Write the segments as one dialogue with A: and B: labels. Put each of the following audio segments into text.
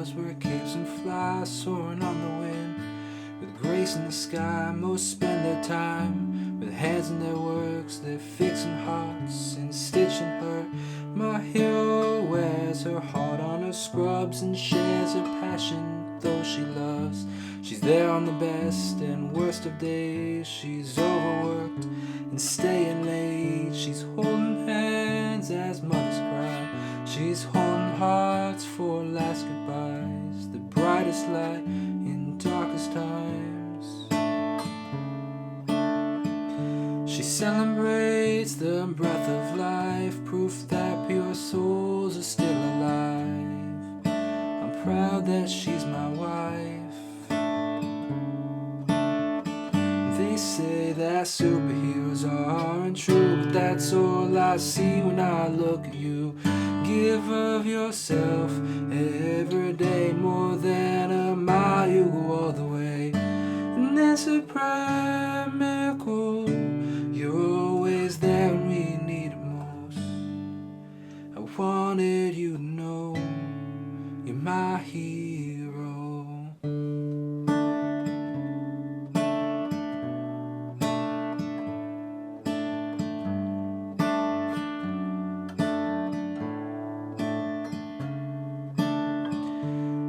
A: stars wear capes and fly, soaring on the wind. With grace in the sky, most spend their time with hands in their works. They're fixing hearts and stitching hurt. My hero wears her heart on her scrubs and shares her passion, though she loves. She's there on the best and worst of days. She's overworked and staying late. She's holding hands as mothers cry. She's holding hearts for last goodbyes, the brightest light in darkest times. She celebrates the breath of life, proof that pure souls are still alive. I'm proud that she's my wife. They say that superheroes aren't true, but that's all I see when I look at you. Give of yourself every day, more than a mile, you go all the way. And it's a prayer miracle, you're always there when we need it most. I wanted you to know you're my hero.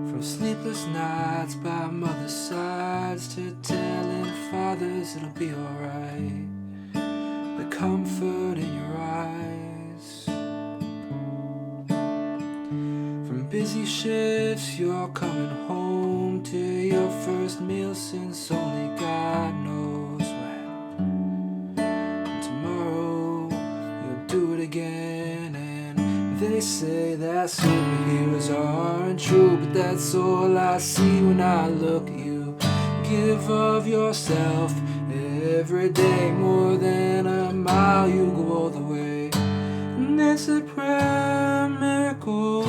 A: From sleepless nights by mother's sides to telling fathers it'll be alright, the comfort in your eyes. From busy shifts you're coming home to your first meal since only God knows when. And tomorrow you'll do it again. And they say that superheroes aren't true, but that's all I see when I look at you. Give of yourself every day, more than a mile, you go all the way. And it's a prayer miracle,